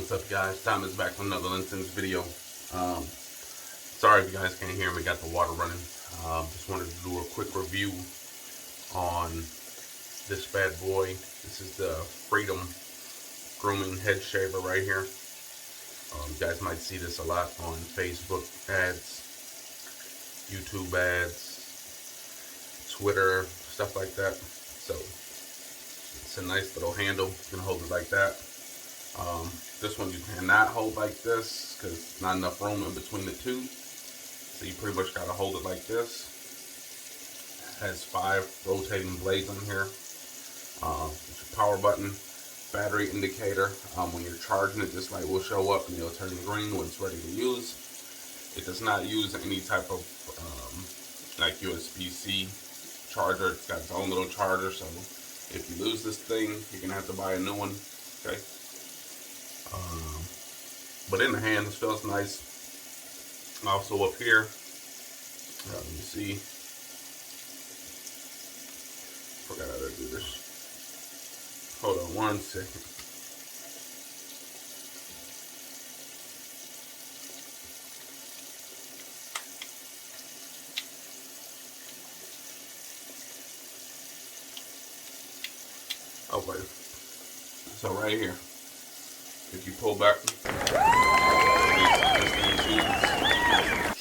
What's up, guys? Tom is back with another Linton's video. Sorry if you guys can't hear me, got the water running. Just wanted to do a quick review on this bad boy. This is the Freedom Grooming Head Shaver right here. You guys might see this a lot on Facebook ads, YouTube ads, Twitter, stuff like that. So it's a nice little handle. You can hold it like that. This one you cannot hold like this because not enough room in between the two. So you pretty much got to hold it like this. It has 5 rotating blades on here. It's your power button, battery indicator. When you're charging it, this light will show up and it'll turn green when it's ready to use. It does not use any type of like USB-C charger. It's got its own little charger, so if you lose this thing, you're gonna have to buy a new one. Okay. But in the hand, this feels nice. Also up here, let me see. Forgot how to do this. Hold on one second. Okay. So right here, if you pull back,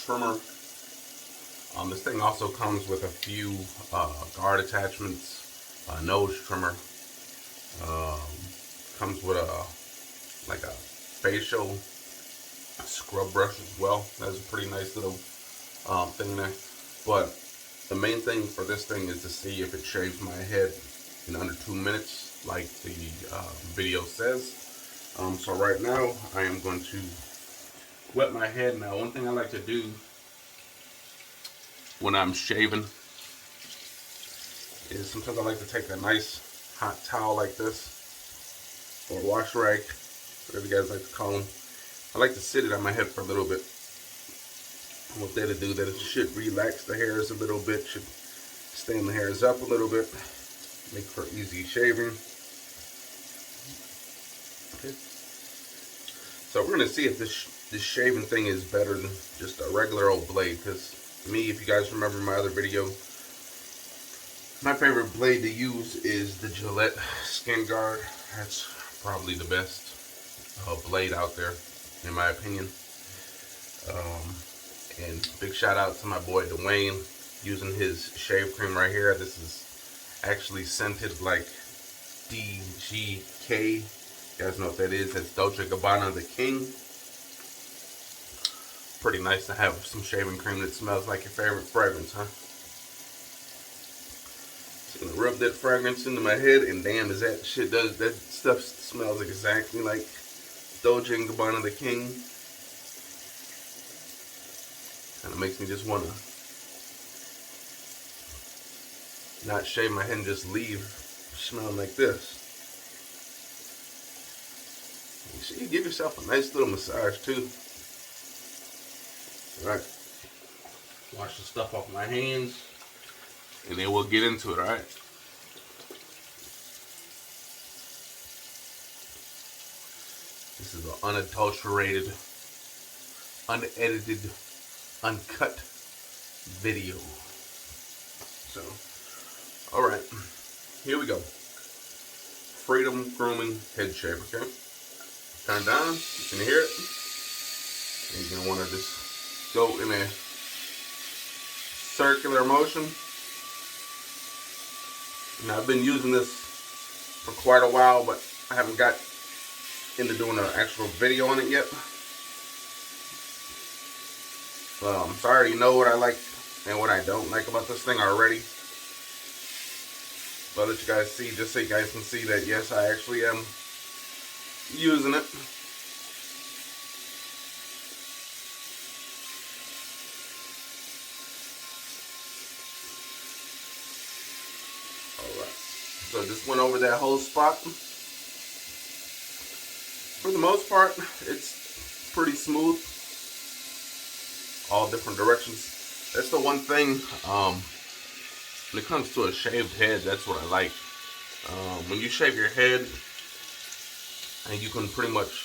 trimmer. This thing also comes with a few guard attachments, nose trimmer. Comes with a facial scrub brush as well. That's a pretty nice little thing there. But the main thing for this thing is to see if it shaves my head in under 2 minutes, like the video says. So right now I am going to wet my head. Now, one thing I like to do when I'm shaving is sometimes I like to take a nice hot towel like this, or wash rag, whatever you guys like to call them. I like to sit it on my head for a little bit. What that'll do, that it should relax the hairs a little bit, should stand the hairs up a little bit, make for easy shaving. Okay. So we're gonna see if this shaving thing is better than just a regular old blade, because me, if you guys remember my other video, my favorite blade to use is the Gillette Skin Guard. That's probably the best blade out there, in my opinion. And big shout out to my boy Dwayne using his shave cream right here. This is actually scented like DGK. You guys know what that is? That's Dolce & Gabbana the King. Pretty nice to have some shaving cream that smells like your favorite fragrance, huh? Just gonna rub that fragrance into my head, and damn, is that shit does that stuff smells exactly like Dolce & Gabbana the King. Kind of makes me just wanna not shave my head and just leave smelling like this. You see, you give yourself a nice little massage too. Alright, wash the stuff off my hands, and then we'll get into it, alright? This is an unadulterated, unedited, uncut video. So, alright, here we go. Freedom Grooming Head Shaver, okay? Turn down, you can hear it. And you're gonna want to just go in a circular motion. Now, I've been using this for quite a while, but I haven't got into doing an actual video on it yet. So I already know what I like and what I don't like about this thing already. So I'll let you guys see, just so you guys can see that yes, I actually am using it. Alright, so just went over that whole spot. For the most part, it's pretty smooth. All different directions. That's the one thing, when it comes to a shaved head, that's what I like. When you shave your head, and you can pretty much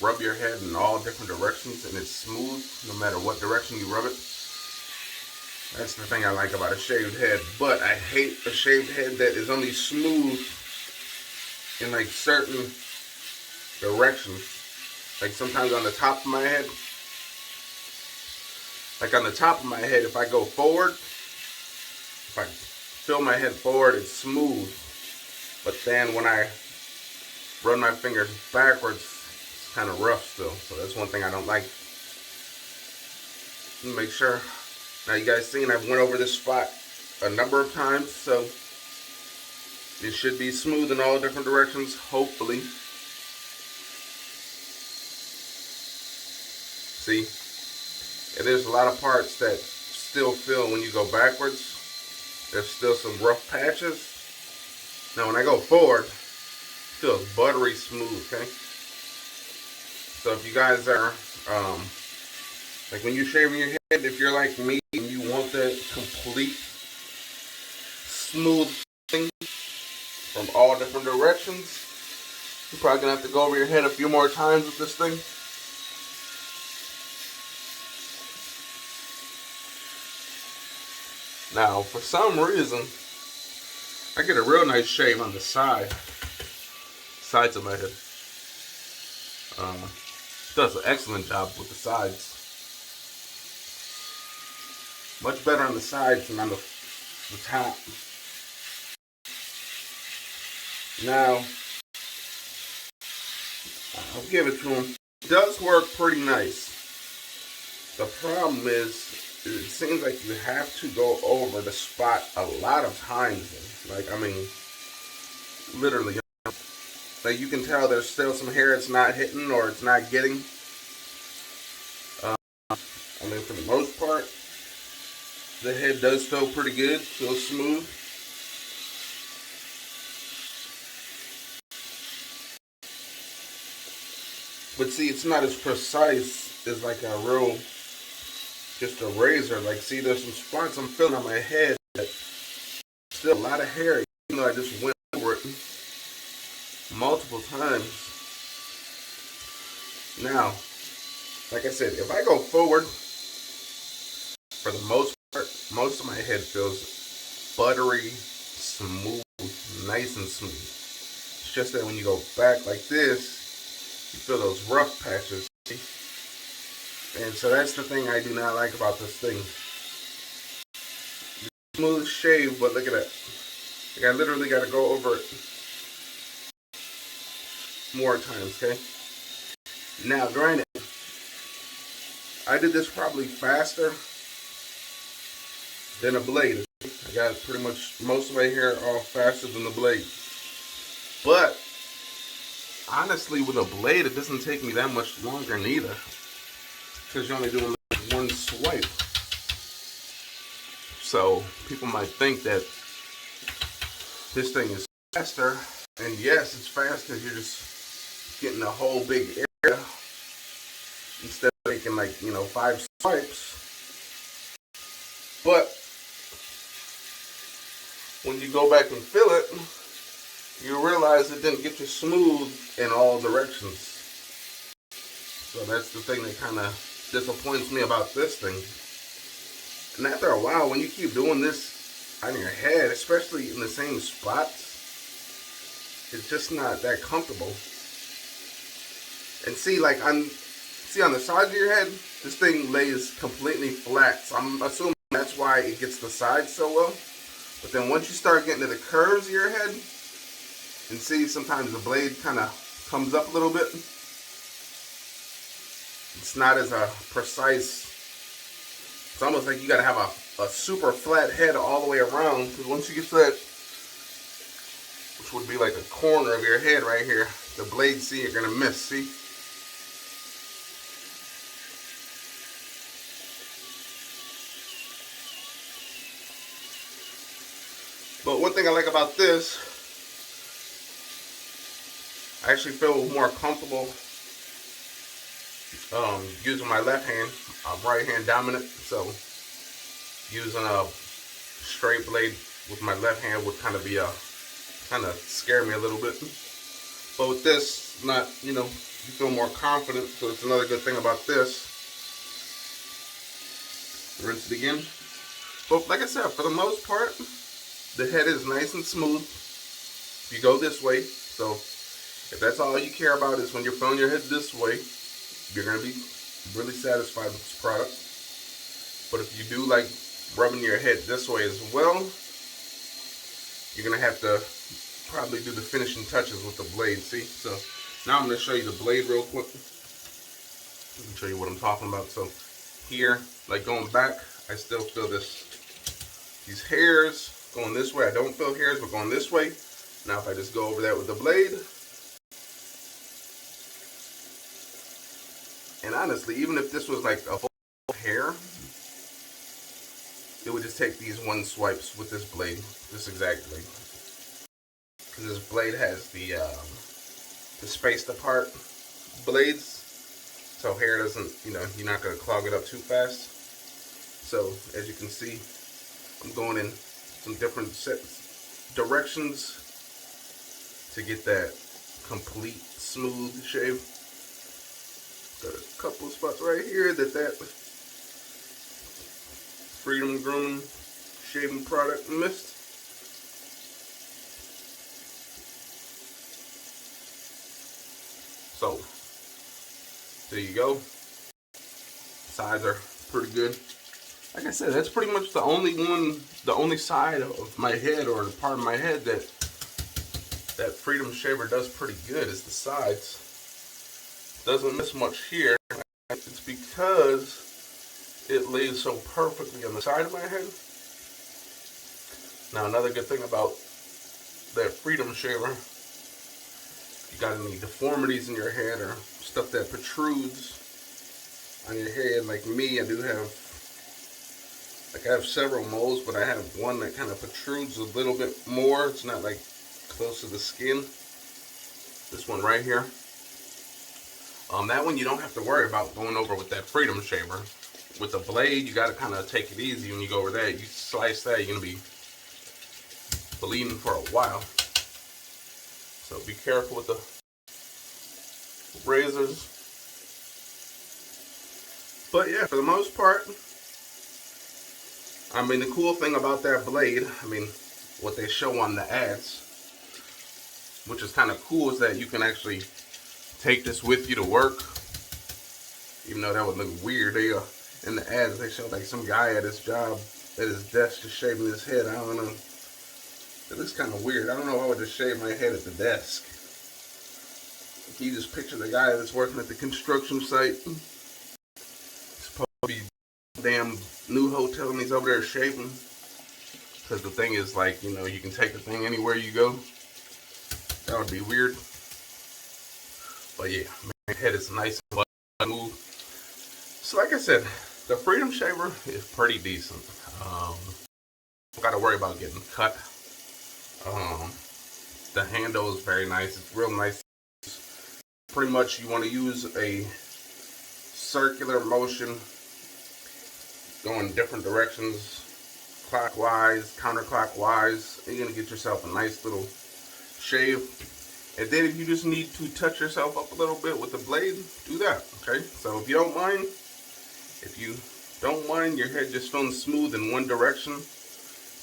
rub your head in all different directions and it's smooth no matter what direction you rub it. That's the thing I like about a shaved head. But I hate a shaved head that is only smooth in like certain directions. Like sometimes on the top of my head. Like on the top of my head, if I go forward, if I fill my head forward, it's smooth. But then when I run my fingers backwards, it's kind of rough still. So that's one thing I don't like. Let me make sure. Now you guys seen I've went over this spot a number of times, so it should be smooth in all different directions, hopefully. See? And there's a lot of parts that still feel when you go backwards. There's still some rough patches. Now when I go forward, it feels buttery smooth, okay? So if you guys are, like when you're shaving your head, if you're like me and you want that complete smooth thing from all different directions, you're probably gonna have to go over your head a few more times with this thing. Now, for some reason, I get a real nice shave on the sides of my head. Does an excellent job with the sides. Much better on the sides than on the top. Now, I'll give it to him. It does work pretty nice. The problem is, it seems like you have to go over the spot a lot of times. Like, I mean, literally. Like, you can tell there's still some hair it's not hitting or it's not getting. I mean, for the most part, the head does feel pretty good, feels smooth. But see, it's not as precise as like a real, just a razor. Like, see, there's some spots I'm feeling on my head that still a lot of hair, even though I just went over it multiple times. Now, like I said, if I go forward, for the most part, most of my head feels buttery, smooth, nice and smooth. It's just that when you go back like this, you feel those rough patches. See? And so that's the thing I do not like about this thing. Smooth shave, but look at that. Like, I literally got to go over it more times, okay? Now, granted, I did this probably faster than a blade. I got pretty much most of my hair off faster than the blade. But honestly, with a blade, it doesn't take me that much longer neither, because you're only doing one swipe. So people might think that this thing is faster, and yes, it's fast because you're just getting a whole big area instead of making, like, you know, 5 swipes. But when you go back and fill it, you realize it didn't get you smooth in all directions. So that's the thing that kind of disappoints me about this thing. And after a while, when you keep doing this on your head, especially in the same spots, it's just not that comfortable. And see, like on the sides of your head, this thing lays completely flat. So I'm assuming that's why it gets the sides so well. But then once you start getting to the curves of your head, and see, sometimes the blade kind of comes up a little bit. It's not as precise. It's almost like you got to have a super flat head all the way around, because once you get to that, which would be like a corner of your head right here, the blade, see, you're going to miss, see? But one thing I like about this, I actually feel more comfortable using my left hand. I'm right hand dominant, so using a straight blade with my left hand would kind of scare me a little bit. But with this, not, you know, you feel more confident. So it's another good thing about this. Rinse it again. But like I said, for the most part, the head is nice and smooth. You go this way. So if that's all you care about is when you're filling your head this way, you're going to be really satisfied with this product. But if you do like rubbing your head this way as well, you're going to have to probably do the finishing touches with the blade. See? So now I'm going to show you the blade real quick. Let me show you what I'm talking about. So here, like going back, I still feel these hairs going this way. I don't feel hairs, but going this way. Now if I just go over that with the blade, and honestly, even if this was like a whole hair, it would just take these one swipes with this blade, this exact blade. Because this blade has the spaced apart blades, so hair doesn't, you know, you're not going to clog it up too fast. So as you can see, I'm going in some different directions to get that complete smooth shave. Got a couple of spots right here that Freedom Grooming shaving product missed. So there you go. Sides are pretty good. Like I said, that's pretty much the only side of my head, or the part of my head that Freedom shaver does pretty good, is the sides. Doesn't miss much here. It's because it lays so perfectly on the side of my head. Now another good thing about that Freedom shaver, you got any deformities in your head or stuff that protrudes on your head, like me, I have several moles, but I have one that kind of protrudes a little bit more. It's not like close to the skin. This one right here. That one you don't have to worry about going over with that Freedom shaver. With the blade, you got to kind of take it easy when you go over that. You slice that, you're going to be bleeding for a while. So be careful with the razors. But yeah, for the most part, I mean, the cool thing about that blade, I mean, what they show on the ads, which is kind of cool, is that you can actually take this with you to work. Even though that would look weird, in the ads they show like some guy at his job, at his desk, just shaving his head. I don't know. It looks kind of weird. I don't know if I would just shave my head at the desk. You just picture the guy that's working at the construction site. It's supposed to be a damn new hotel and he's over there shaving. Because the thing is, like, you know, you can take the thing anywhere you go. That would be weird. But yeah, my head is nice and smooth. So like I said, the Freedom shaver is pretty decent. Don't got to worry about getting cut. The handle is very nice. It's real nice. Pretty much you want to use a circular motion, going different directions, clockwise, counterclockwise, and you're going to get yourself a nice little shave. And then if you just need to touch yourself up a little bit with the blade, do that, okay? So if you don't mind your head just feeling smooth in one direction,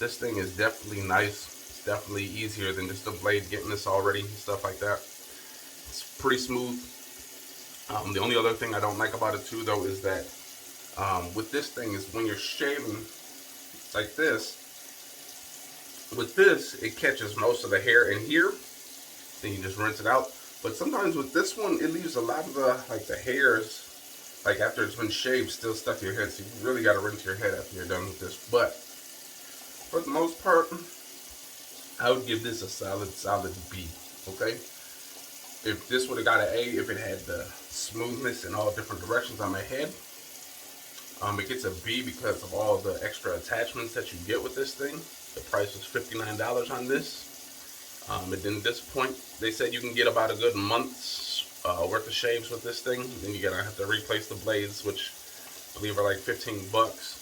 this thing is definitely nice. It's definitely easier than just the blade getting this already and stuff like that. It's pretty smooth. The only other thing I don't like about it too, though, is that with this thing is when you're shaving like this, with this, it catches most of the hair in here. Then you just rinse it out. But sometimes with this one, it leaves a lot of the hairs, like after it's been shaved, still stuck to your head. So you really got to rinse your head after you're done with this. But for the most part, I would give this a solid B. Okay. If this would have got an A, if it had the smoothness in all different directions on my head, it gets a B because of all the extra attachments that you get with this thing. The price was $59 on this. And then at this point, they said you can get about a good month's worth of shaves with this thing. Then you're gonna have to replace the blades, which I believe are like 15 bucks.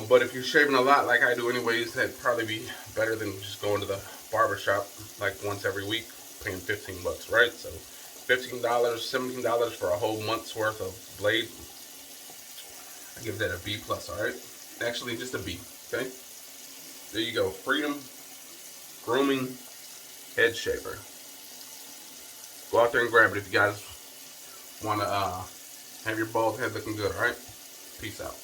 But if you're shaving a lot, like I do anyways, that'd probably be better than just going to the barber shop like once every week. paying 15 bucks, right? So $15, $17 for a whole month's worth of blade. I give that a B plus, all right? Actually, just a B, okay? There you go. Freedom Grooming Head Shaver. Go out there and grab it if you guys want to have your bald head looking good, all right? Peace out.